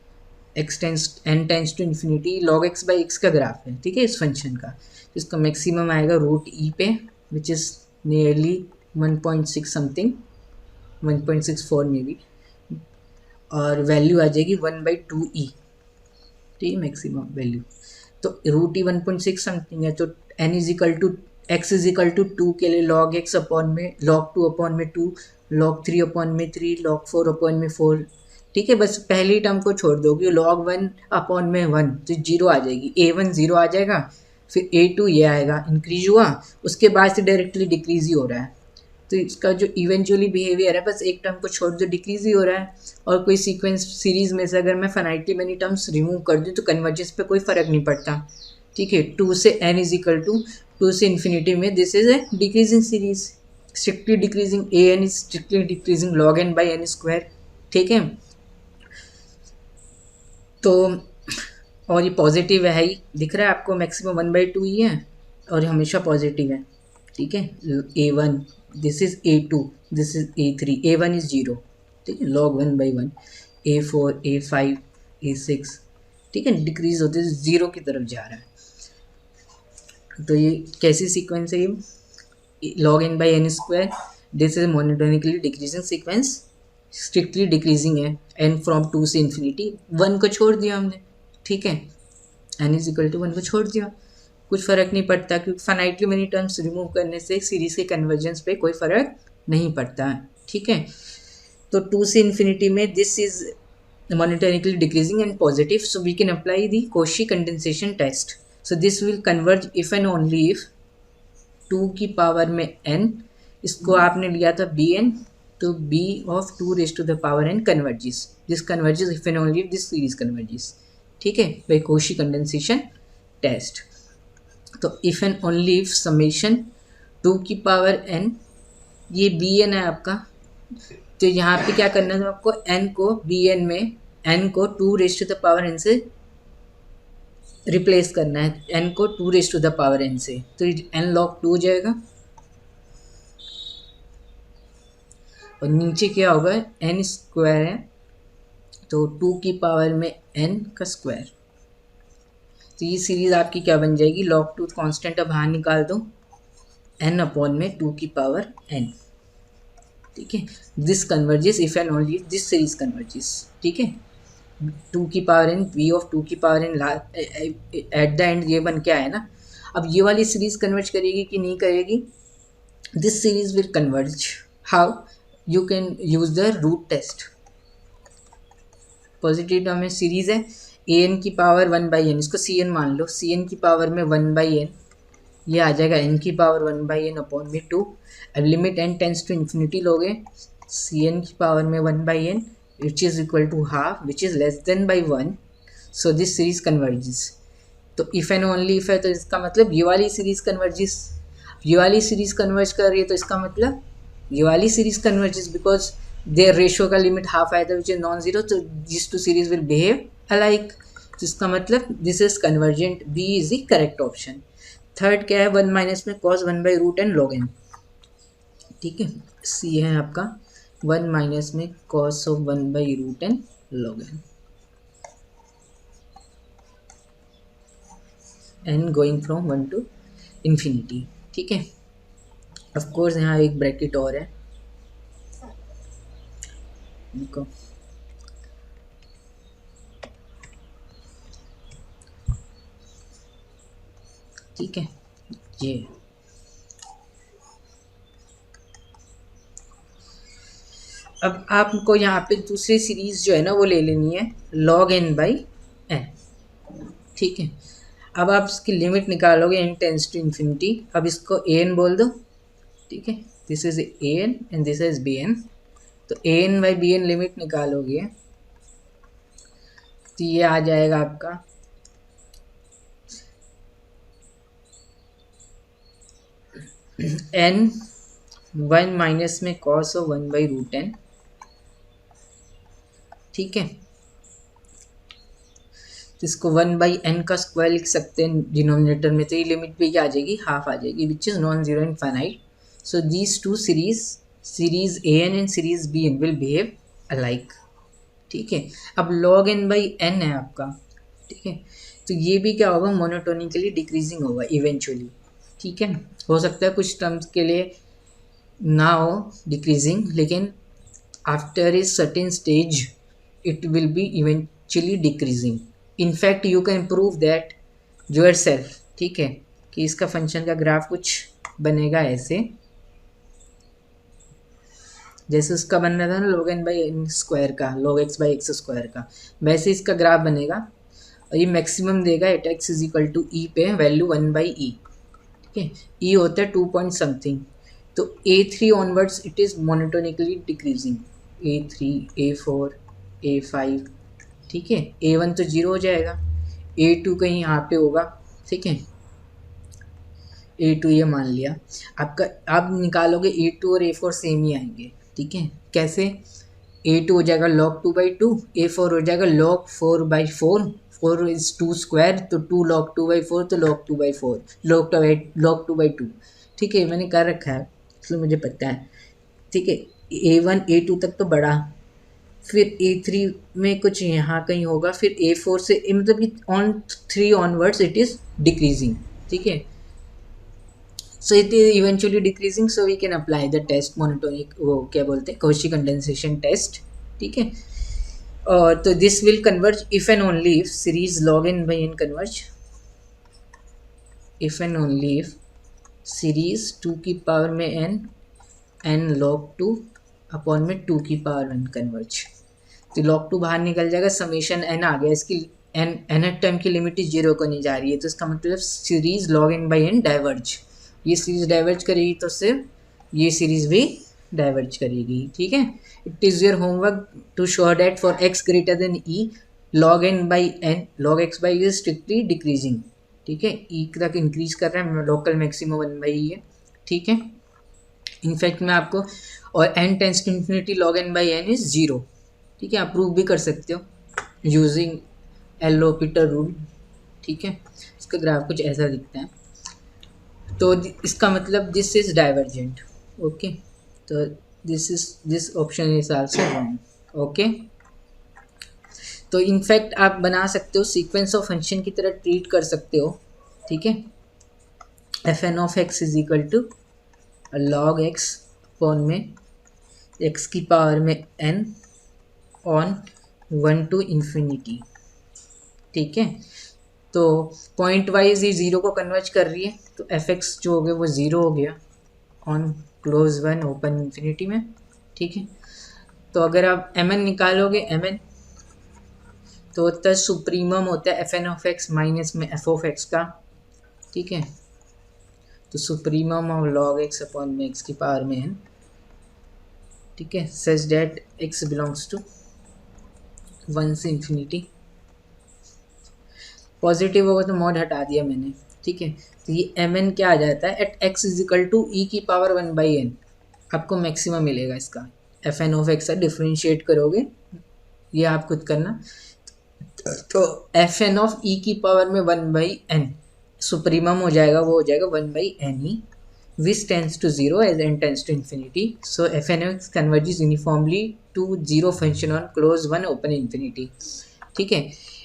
n tends to infinity log x/x का ग्राफ है। ठीक है, इस फंक्शन का, तो इसका मैक्सिमम आएगा रूट ई पे, विच इज़ नियरली 1.6 समथिंग, 1.64 में भी, और वैल्यू आ जाएगी 1/2e। ठीक है, मैक्सिमम वैल्यू, तो रूट ई 1.6 समथिंग है, तो n is equal to x is equal to 2 के लिए log x अपॉन में log 2 अपॉन में 2, log 3 अपॉन में 3, log 4 अपॉन में 4। ठीक है, बस पहली टर्म को छोड़ दोगे, log 1 अपॉन में 1 तो 0 आ जाएगी, a1 0 आ जाएगा, फिर a2 ये आएगा, इंक्रीज हुआ, उसके बाद से डायरेक्टली डिक्रीज ही हो रहा है। तो इसका जो इवेंचुअली बिहेवियर है बस एक टर्म को छोड़ दो डिक्रीज ही हो रहा है, और कोई सीक्वेंस सीरीज में से अगर मैं फाइनाइटली मेनी टर्म्स रिमूव कर दूँ तो कन्वर्जेंस पे कोई फ़र्क नहीं पड़ता। ठीक है, 2 से n इज इक्वल टू 2 से इन्फिनिटी में this is A decreasing series, strictly decreasing, an is strictly decreasing log n/n²। ठीक है, तो और ये पॉजिटिव है ही, दिख रहा है आपको, मैक्सिमम 1/2 ही है और हमेशा पॉजिटिव है। ठीक है, a1 this is a2 this is a3, a1 is 0। ठीक है, log 1/1, a4 a5 a6। ठीक है, डिक्रीज होते 0 की तरफ जा रहा है। तो ये कैसी सीक्वेंस है, ये log n/n², this is monotonically decreasing sequence, strictly decreasing है, एन फ्रॉम 2 से इन्फिनिटी, 1 को छोड़ दिया हमने, ठीक है, एन इज इक्वल टू 1 को छोड़ दिया, कुछ फ़र्क नहीं पड़ता क्योंकि फाइनाइटली मेनी टर्म्स रिमूव करने से सीरीज़ के कन्वर्जेंस पे कोई फ़र्क नहीं पड़ता है, ठीक है। तो 2 से इन्फिनिटी में this is monotonically decreasing and positive, so we can apply the Cauchy condensation test. So this will converge if and only if 2 की पावर में n, इसको आपने लिया था bn, तो b of 2 raised to the power n converges, this converges if and only if this series converges, ठीक है, by Cauchy condensation test. तो if and only if summation 2 की पावर n, ये bn है आपका, तो यहाँ पे क्या करना है आपको, n को bn में n को 2 raise to the power n से रिप्लेस करना है, n को 2 raise to the power n से, तो n log 2 हो जाएगा, और नीचे क्या होगा, n स्क्वायर है तो 2 की पावर में n का स्क्वायर, तो ये सीरीज आपकी क्या बन जाएगी, log 2 कांस्टेंट अब बाहर निकाल दो, n अपॉन में 2 की पावर n, ठीक है, this converges if and only this series converges, ठीक है, 2 की पावर n, v ऑफ 2 की power n at the end ये बन के आया ना। अब ये वाली सीरीज कन्वर्ज करेगी कि नहीं करेगी, this series will converge, how, you can use the root test, positive term में सीरीज है, an की पावर 1/n, इसको cn मान लो, cn की पावर में 1/n, ये आ जाएगा n की पावर 1/n अपॉन में 2, अब limit n tends to infinity लोगे, cn की पावर में 1/n which is equal to half which is less than by 1, so this series converges. तो if and only if है तो इसका मतलब ये वाली सीरीज कन्वर्जिस, ये वाली सीरीज कन्वर्ज कर रही है तो इसका मतलब ये वाली series converges because their ratio का लिमिट हाफ आया था विच इज नॉन जीरो, तो this two series will behave alike, जिसका मतलब this is convergent, B is the correct option. Third क्या है, 1 माइनस में cos 1/√n log n, ठीक है, सी है आपका 1 माइनस में cos of 1/√n log n, n going from 1 to infinity, ठीक है। ऑफ कोर्स यहाँ एक ब्रैकेट और है, देखो ठीक है, ये अब आपको यहाँ पे दूसरी सीरीज जो है ना वो ले लेनी है log n/n, ठीक है। अब आप इसकी लिमिट निकालोगे n टेंस टू इन्फिनिटी, अब इसको an बोल दो, ठीक है, this is an and this is bn, तो an/bn लिमिट निकालोगे तो ये आ जाएगा आपका n 1 माइनस में cos of 1/√n, ठीक है, इसको 1/n का स्क्वायर लिख सकते हैं डिनोमिनेटर में, तो ये लिमिट भी क्या आ जाएगी, हाफ आ जाएगी, विच is non zero infinite, so these two series an and series bn will behave alike, ठीक है। अब log n/n है आपका, ठीक है, तो ये भी क्या होगा, मोनोटोनिकली डिक्रीजिंग होगा इवेंचुअली, ठीक है, हो सकता है कुछ टर्म्स के लिए ना हो डिक्रीजिंग, लेकिन after a certain stage it will be eventually decreasing. In fact you can prove that yourself, ठीक है, कि इसका फंक्शन का ग्राफ कुछ बनेगा ऐसे, जैसे उसका बन रहा था ना log n/n स्क्वायर का, log x/x स्क्वायर का, वैसे इसका ग्राफ बनेगा, और ये मैक्सिमम देगा at x is equal to e पे वैल्यू 1/e, ठीक है, e होता है 2 पॉइंट समथिंग, तो a3 onwards it is monotonically decreasing, a3 a4 a5, ठीक है, a1 तो 0 हो जाएगा, a2 कहीं यहाँ पे होगा, ठीक है, a2 ये मान लिया आपका, आप निकालोगे a2 और a4 सेम ही आएंगे, ठीक है, कैसे, a2 हो जाएगा log 2/2, a4 हो जाएगा log 4/4, 4 इज 2 स्क्वायर, तो 2 log 2/4, तो log 2/4, log 2/2, ठीक है, मैंने कर रखा है इसलिए मुझे पता है, ठीक है, a1 a2 तक तो बढ़ा, फिर a3 में कुछ यहाँ कहीं होगा, फिर a4 से मतलब कि on 3 onwards it is decreasing, ठीक है, so it is eventually decreasing, so we can apply the test monotonic, वो क्या बोलते हैं, कौशी कंडेंसेशन टेस्ट, ठीक है। और तो this will converge if and only if series log n by n converge, if and only if series 2 की power में n log 2 अपॉन में 2 की पावर n कन्वर्ज। तो log 2 बाहर निकल जाएगा, समेशन n आ गया, इसकी nth टर्म की लिमिट ही 0 को नहीं जा रही है, तो इसका मतलब series log n by n diverge, ये सीरीज डाइवर्ज करेगी तो सिर्फ ये सीरीज भी डाइवर्ज करेगी, ठीक है। It is your homework to show that for x greater than e log n by n log x by e is strictly decreasing, ठीक है। e तक इंक्रीज कर रहा है, लोकल मैक्सिमम 1 by e है, ठीक है। इनफैक्ट मैं आपको, और n tends to infinity log n by n is 0, ठीक है। आप प्रूव भी कर सकते हो यूजिंग एलोपिटर रूल, ठीक है। इसका ग्राफ कुछ ऐसा दिखता है, तो इसका मतलब दिस इज डाइवर्जेंट, ओके। तो this option is also wrong, okay. तो इनफैक्ट आप बना सकते हो, सीक्वेंस ऑफ फंक्शन की तरह ट्रीट कर सकते हो, ठीक है। F n of x is equal to log x upon में एक्स की पावर में n ऑन 1 to इन्फिनिटी, ठीक है। तो पॉइंट वाइज ये 0 को कन्वर्ज कर रही है, तो एफ एक्स जो हो गया वो 0 हो गया ऑन क्लोज 1 ओपन इन्फिनिटी में, ठीक है। तो अगर आप एम एन निकालोगे, एम एन तो होता है सुप्रीमम होता है f n of x minus में एफ ऑफ एक्स का, ठीक है। तो supremum of log x upon में एक्स की पावर में n, ठीक है, such that x belongs to 1 से इन्फिनिटी। पॉजिटिव होगा तो मॉड हटा दिया मैंने, ठीक है। तो ये एम एन क्या आ जाता है, at x is equal to e की पावर 1 बाई एन, आपको मैक्सिमम मिलेगा इसका। F n of x differentiate करोगे, ये आप खुद करना, तो एफ एन ऑफ ई की पावर में 1 बाई एन सुप्रीमम हो जाएगा, वो हो जाएगा 1 by n e, which tends to 0 as n tends to infinity. So f n x converges uniformly to 0 function on closed 1 open infinity, ठीक है।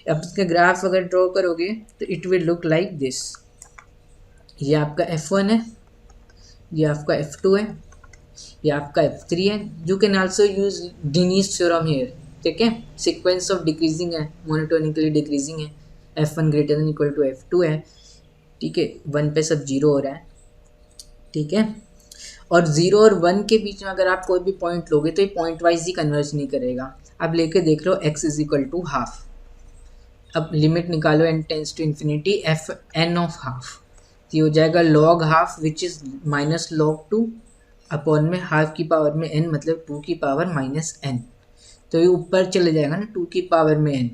अब इसका ग्राफ अगर ड्रॉ करोगे तो it will look like this, ये आपका f1 है, ये आपका f2 है, ये आपका f3 है। You can also use Denise theorem here, ठीक है। सीक्वेंस ऑफ डिक्रीजिंग है, मोनोटोनिकली डिक्रीजिंग है, f1 greater than equal to f2 है, ठीक है। 1 पे सब 0 हो रहा है, ठीक है। और 0 और 1 के बीच में अगर आप कोई भी पॉइंट लोगे तो ये पॉइंट वाइज ही कन्वर्ज नहीं करेगा। आप लेके देख लो x is equal to half, अब लिमिट निकालो n tends to infinity f n of half, ये हो जाएगा log half which is minus log 2 upon में हाफ की पावर में n, मतलब 2 की पावर माइनस n। तो ये ऊपर चले जाएगा ना 2 की पावर में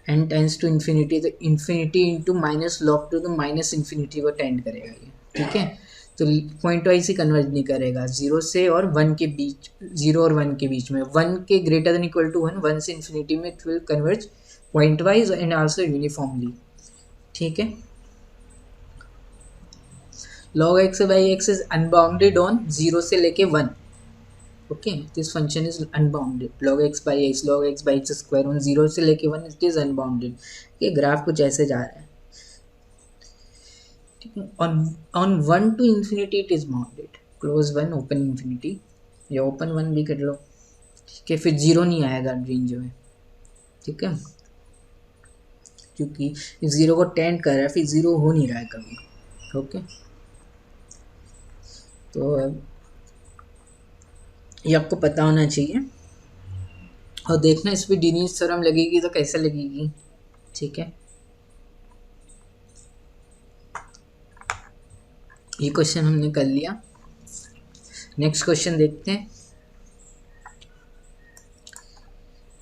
n टेंस टू इन्फिनिटी, तो इन्फिनिटी इंटू माइनस log 2, तो माइनस इन्फिनिटी को टेंड करेगा ये, ठीक है। तो पॉइंट वाइज ही कन्वर्ज नहीं करेगा 0 से और 1 के बीच, 0 और 1 के बीच में, 1 के ग्रेटर देन इक्वल टू 1, 1 से इन्फिनिटी में it will converge pointwise and also uniformly, ठीक है। log x by x इज अनबाउंडेड ऑन 0 से लेके 1, okay. This function is unbounded, log x by x square on 0 से लेके 1 इट इज अनबाउंडेड। ये ग्राफ कुछ ऐसे जा रहा है, ठीक है। On 1 to infinity it is bounded, closed 1 open infinity, या ओपन 1 भी कर लो, ठीक है। फिर 0 नहीं आएगा रेंज में, ठीक है, क्योंकि 0 को टेंड कर रहा है, फिर 0 हो नहीं रहा है कभी, ओके। तो ये आपको पता होना चाहिए, और देखना इस पर डिनीज थ्योरम लगेगी तो कैसे लगेगी, ठीक है। ये क्वेश्चन हमने कर लिया, नेक्स्ट क्वेश्चन देखते हैं।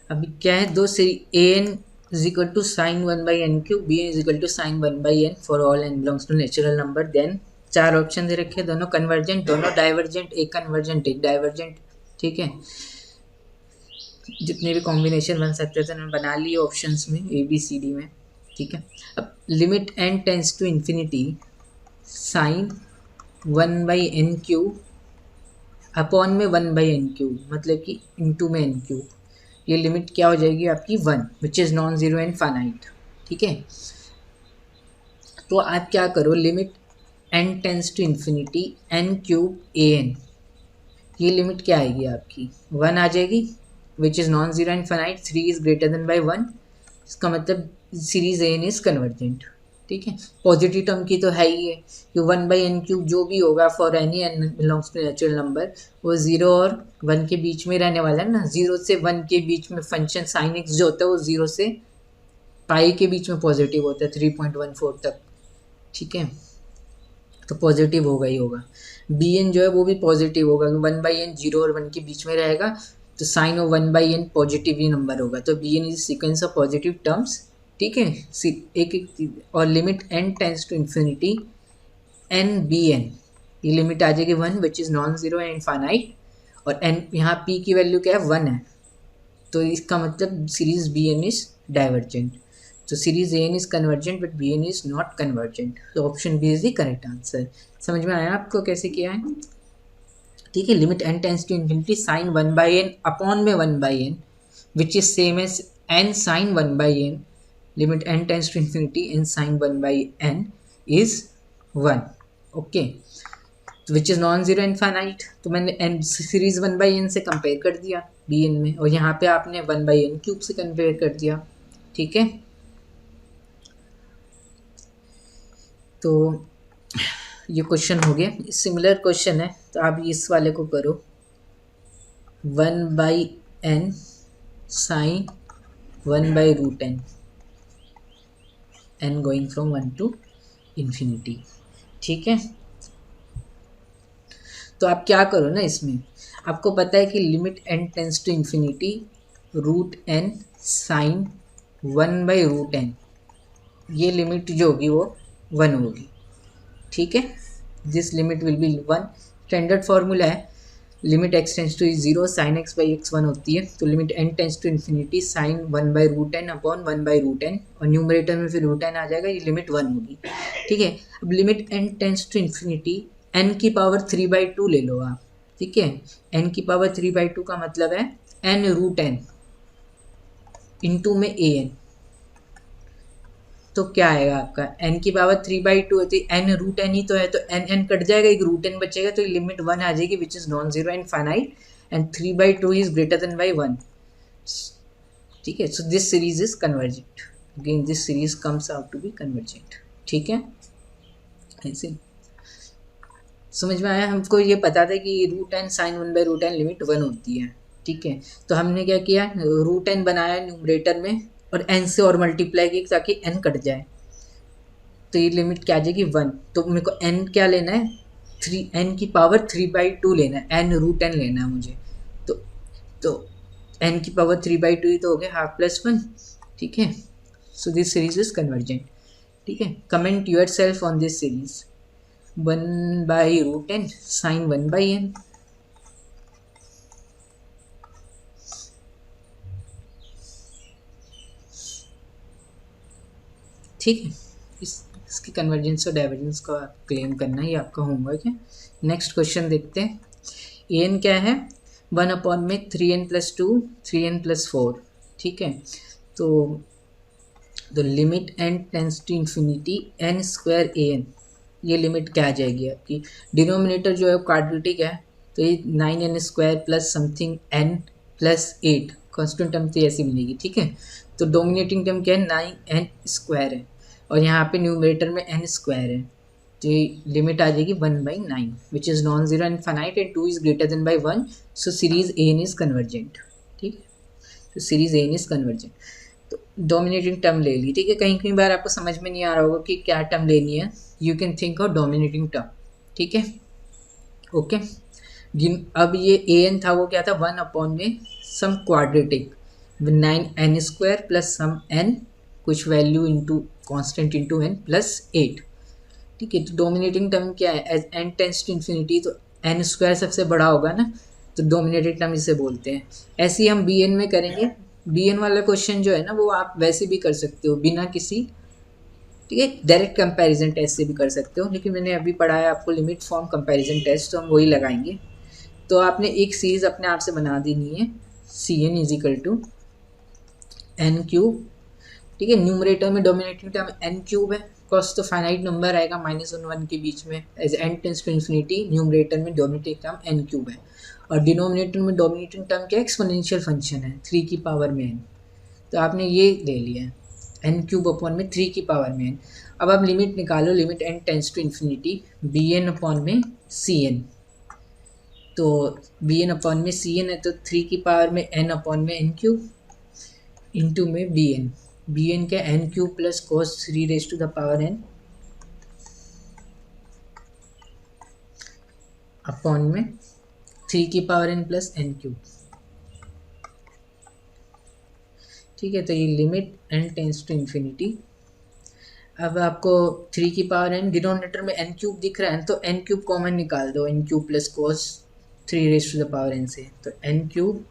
अभी क्या है, दो A N is equal to sin 1 by n cube, b is equal to sin 1 by n for all n belongs to natural number, then 4 option दे रखे हैं, दोनों कन्वर्जेंट, दोनों डाइवर्जेंट, एक कन्वर्जेंट एक डाइवर्जेंट, ठीक है। जितने भी कॉम्बिनेशन बन सकते थे मैंने बना लिए ऑप्शंस में ए बी सी डी में, ठीक है। अब limit n tends to infinity sin 1 by n cube upon में 1 by n क्यूब, मतलब कि इंटू में n क्यूब, ये लिमिट क्या हो जाएगी आपकी 1 which is non zero and finite, ठीक है। तो आप क्या करो, limit n tends to infinity n cube a n, ये लिमिट क्या आएगी आपकी 1 आ जाएगी, which is non zero infinite, 3 is greater than by 1, इसका मतलब सीरीज एन इज कन्वर्जेंट। ठीक है, पॉजिटिव टर्म की तो है ही है कि 1/n³ जो भी होगा for any n belongs to natural number, वो 0 और 1 के बीच में रहने वाला है ना। 0 से 1 के बीच में फंक्शन साइन एक्स जो होता है वो 0 से पाई के बीच में पॉजिटिव होता है 3.14 तक। ठीक है, तो पॉजिटिव होगा ही होगा। बी एन जो है वो भी पॉजिटिव होगा, 1/n 0 और 1 के बीच में रहेगा, तो साइन ऑफ 1/n पॉजिटिव ही नंबर होगा, तो b N is sequence of positive terms. ठीक है, एक एक और limit n tends to infinity n b n, ये लिमिट आ जाएगी 1 which is non zero and infinite, और n यहाँ p की वैल्यू क्या है 1 है, तो इसका मतलब series B N is divergent. तो series a n is convergent but b N is not convergent, तो option B is the correct answer. समझ में आया आपको कैसे किया है? ठीक है, limit n tends to infinity sine 1/n upon में 1/n which is same as n sine 1/n, limit n tends to infinity n sine 1/n is 1। Okay, which is non zero infinite, तो मैंने n series 1/n से compare कर दिया B N में, और यहाँ पे आपने 1/n³ से कंपेयर कर दिया। ठीक है, तो ये क्वेश्चन हो गया। सिमिलर क्वेश्चन है, तो आप इस वाले को करो 1/n sine 1/√n, n going from 1 to infinity. ठीक है, तो आप क्या करो ना, इसमें आपको पता है कि limit n tends to infinity √n sine 1/√n, ये लिमिट जो होगी वो 1 होगी। ठीक है, this limit will be 1। Standard formula है limit x tends to 0 sine x/x 1 होती है, तो limit n tends to infinity sine 1/√n upon 1/√n, और न्यूमरेटर में फिर √n आ जाएगा, ये लिमिट 1 होगी। ठीक है, अब limit n tends to infinity n की पावर 3/2 ले लो आप। ठीक है, n की पावर 3/2 का मतलब है n√n इंटू में an, तो क्या आएगा आपका n की पावर 3/2 है, तो n√n ही तो है, तो n कट जाएगा, एक √n बचेगा, तो लिमिट 1 आ जाएगी which is non zero infinite, and 3/2 is greater than by 1। ठीक है, so this series is convergent, again this series comes out to be convergent. ठीक है, ऐसे समझ में आया? हमको ये पता था कि √n साइन 1/√n लिमिट 1 होती है। ठीक है, तो हमने क्या किया, √n बनाया न्यूमरेटर में और n से और मल्टीप्लाई किया ताकि n कट जाए, तो ये लिमिट क्या आ जाएगी 1। तो मेरे को n क्या लेना है, 3, n की पावर 3/2 लेना है, n√n लेना है मुझे, तो n की पावर 3/2 ही तो हो गया, हाफ प्लस 1। ठीक है, so this series is convergent. ठीक है, comment yourself on this series 1/√n sine 1/n। ठीक है, इसकी कन्वर्जेंस और डाइवर्जेंस को आप क्लेम करना, ये आपका होमवर्क है। नेक्स्ट क्वेश्चन देखते हैं। an क्या है 1 अपॉन में 3n+2 3n+4। ठीक है, तो limit n tends to infinity n² an, ये लिमिट क्या आ जाएगी आपकी, डिनोमिनेटर जो है क्वाड्रेटिक है, तो ये 9n² plus something n plus 8 constant term तो ऐसी बनेगी। ठीक है, तो डोमिनेटिंग टर्म क्या है 9n² है, और यहाँ पे न्यूमरेटर में n² है, तो ये लिमिट आ जाएगी 1/9 which is non zero infinite and 2 is greater than by 1, so series n is convergent. ठीक है, तो सीरीज एन इज कन्वर्जेंट, तो डोमिनेटिंग टर्म ले ली। ठीक है, कहीं कहीं बार आपको समझ में नहीं आ रहा होगा कि क्या टर्म लेनी है, you can think of dominating term. ठीक है, ओके। अब ये ए एन था वो क्या था 1 अपॉन में some quadratic 9n² plus some n कुछ value into constant into n plus 8। ठीक है, तो डोमिनेटिंग टर्म क्या है, as n tends to infinity तो n² सबसे बड़ा होगा ना, तो डोमिनेटिंग टर्म इसे बोलते हैं। ऐसे ही हम बी एन में करेंगे। बी एन वाला क्वेश्चन जो है ना वो आप वैसे भी कर सकते हो बिना किसी, ठीक है, डायरेक्ट कंपैरिजन टेस्ट से भी कर सकते हो, लेकिन मैंने अभी पढ़ाया आपको लिमिट फॉर्म कंपैरिजन टेस्ट, तो हम वही लगाएंगे। तो आपने एक सीरीज अपने आप से बना देनी है, c n is equal to n³ ठीक है। न्यूमरेटर में डोमिनेटिंग टर्म एन क्यूब है, कॉस तो फाइनाइट नंबर आएगा माइनस वन वन के बीच में, as n tends to infinity numerator में डोमिनेटिंग टर्म एन क्यूब है, और डिनोमिनेटर में डोमिनेटिंग टर्म क्या एक्सपोनेंशियल फंक्शन है 3 की पावर में एन। तो आपने ये ले लिया है एन क्यूब अपॉन में 3 की पावर में एन। अब आप लिमिट निकालो, limit n tends to infinity b n upon में सी एन। तो बी एन अपॉन में सी एन है तो 3 की पावर में एन अपॉन में एन क्यूब इंटू में बी एन। बी एन का n cube plus cos 3 raise to the power n upon में 3 की power n plus n cube. ठीक है, तो ये limit n tends to infinity. अब आपको 3 की पावर एन, डिनोमिनेटर में एन क्यूब दिख रहा है तो एन क्यूब कॉमन निकाल दो, n cube plus cos 3 raise to the power n से, तो n cube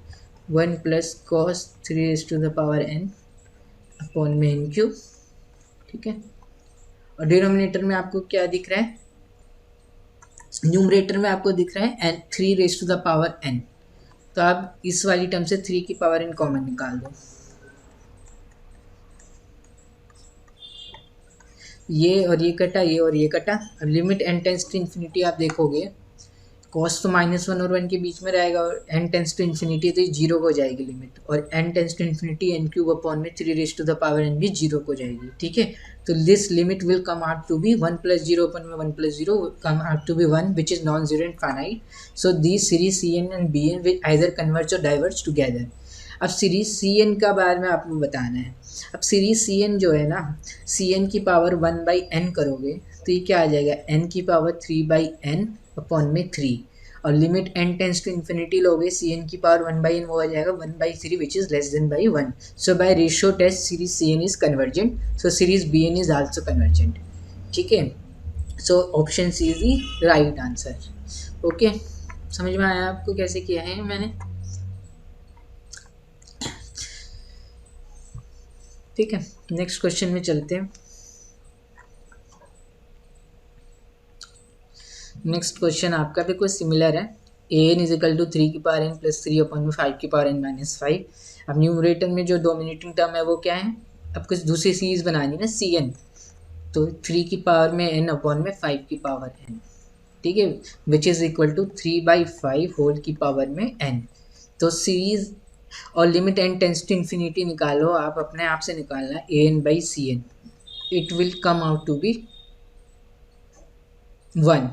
1 plus cos 3 raise to the power n upon में एन क्यूब। ठीक है, और डिनोमिनेटर में आपको क्या दिख रहा है, न्यूमरेटर में आपको दिख रहा है n 3 raise to the power n. तो आप इस वाली टर्म से 3 की पावर एन कॉमन निकाल दो, ये और ये कटा, ये और ये कटा। अब limit n tends to infinity आप देखोगे कॉस तो माइनस वन और वन के बीच में रहेगा, और एन टेंस टू इन्फिनिटी तो जीरो हो जाएगी लिमिट, और n tends to infinity n cube upon में 3 raise to the power n भी जीरो हो जाएगी। ठीक है, तो this limit will come out to be 1 plus zero upon में 1 plus zero come out to be 1 which is non zero and finite. So this series c n and b n will either converge और diverge together. अब series c N का बारे में आपको बताना है। अब सीरीज सी एन जो है ना, सी एन की पावर 1 बाई एन करोगे तो ये क्या आ जाएगा, एन की पावर 3 बाई एन अपॉन में 3, और limit n tends to infinity लोगे सी एन की पावर 1 बाई एन, वो आ जाएगा 1 by 3 which is less than by 1। So by ratio test series c n is convergent, so series B N is also convergent. ठीक है, so option C is the right answer. Okay, समझ में आया आपको कैसे किया है मैंने? ठीक है, नेक्स्ट क्वेश्चन में चलते हैं। नेक्स्ट क्वेश्चन आपका भी कुछ सिमिलर है। ए एन इज इक्वल टू 3 की पावर एन प्लस 3 अपॉन में 5 की पावर एन माइनस 5। अब न्यूमरेटर में जो डोमिनेटिंग टर्म है वो क्या है, अब कुछ दूसरी सीरीज बनानी है ना सी एन, तो 3 की पावर में एन अपॉन में 5 की पावर एन। ठीक है, which is equal to 3 by 5 whole की पावर में एन। तो सीरीज और limit n tends to infinity निकालो, आप अपने आप से निकालना a n by c n, it will come out to be 1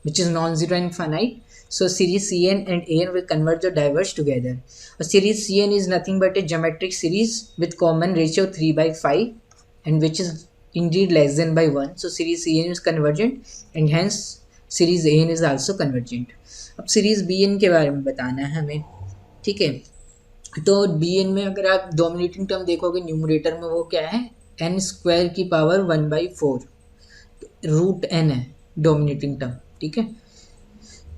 which is non-zero and finite. So series Cn and An will converge or diverge together. A series Cn is nothing but a geometric series with common ratio 3 by 5 and which is indeed less than by 1. So series Cn is convergent and hence series An is also convergent. अब series Bn के बारे में बताना है हमें। ठीक है, तो Bn में अगर आप डोमिनेटिंग टर्म देखोगे न्यूमरेटर में वो क्या है, n स्क्वायर की पावर 1/4 रूट n है डोमिनेटिंग टर्म। ठीक है,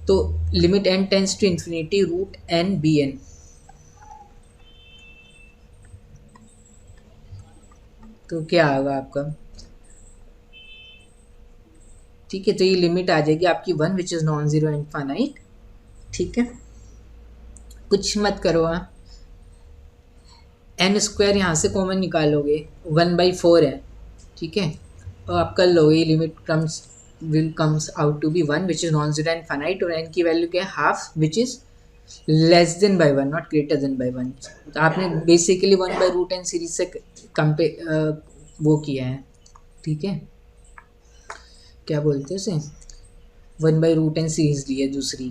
तो limit n tends to infinity root n b n, तो क्या होगा आपका? ठीक है, तो ये लिमिट आ जाएगी आपकी 1 which is non zero and finite. ठीक है, कुछ मत करो, एन स्क्वायर यहाँ से कॉमन निकालोगे 1/4 है। ठीक है, और आप कर लोगे limit comes will comes out to be 1 which is non-zero and finite, और n की वैल्यू क्या है half which is less than by 1 not greater than by 1। तो आपने बेसिकली 1/√n सीरीज से वो किया है। ठीक है, क्या बोलते हैं उसे, 1/√n सीरीज ली है, दूसरी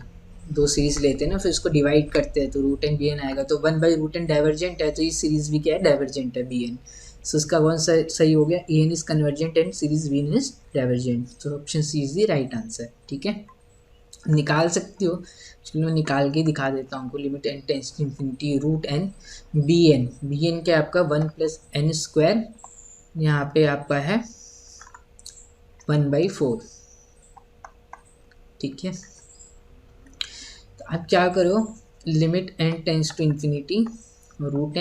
दो सीरीज लेते हैं ना फिर उसको डिवाइड करते हैं तो रूट एन बी एन आएगा, तो 1/√n डाइवर्जेंट है तो ये सीरीज भी क्या है, डाइवर्जेंट है बी एन। सो इसका कौन सा सही हो गया, a n is convergent and series B N is divergent, तो option C is the right answer. ठीक है, निकाल सकती हो, चलो मैं निकाल के दिखा देता हूँ आपको। Limit n tends to infinity root n b n क्या आपका 1 प्लस एन स्क्वायर, यहाँ पे आपका है 1/4। ठीक है, तो आप क्या करो, limit n tends to infinity root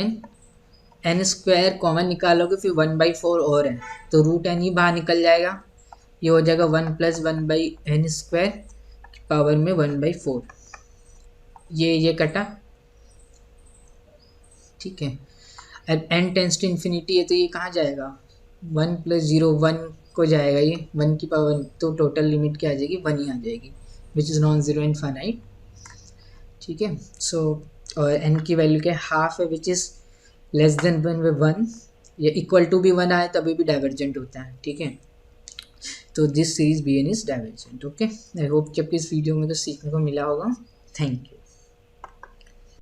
n square common निकालोगे फिर 1/4 और है तो रूट एन ही बाहर निकल जाएगा, ये हो जाएगा 1 प्लस 1/n स्क्वायर की पावर में 1/4, ये कटा। ठीक है, एन टेंस टू इन्फिनिटी है तो ये कहाँ जाएगा, 1 + 0 1 को जाएगा, ये 1 की पावर 1, तो टोटल लिमिट क्या आ जाएगी, 1 ही आ जाएगी, which is non zero infinite. ठीक है, सो और एन की वैल्यू क्या हाफ है, विच इज़ लेस देन 1 में 1, या इक्वल टू भी 1 आए तभी भी डाइवर्जेंट होता है। ठीक है, तो this series B N is divergent. Okay, I hope कि आपको इस वीडियो में तो सीखने को मिला होगा। Thank you.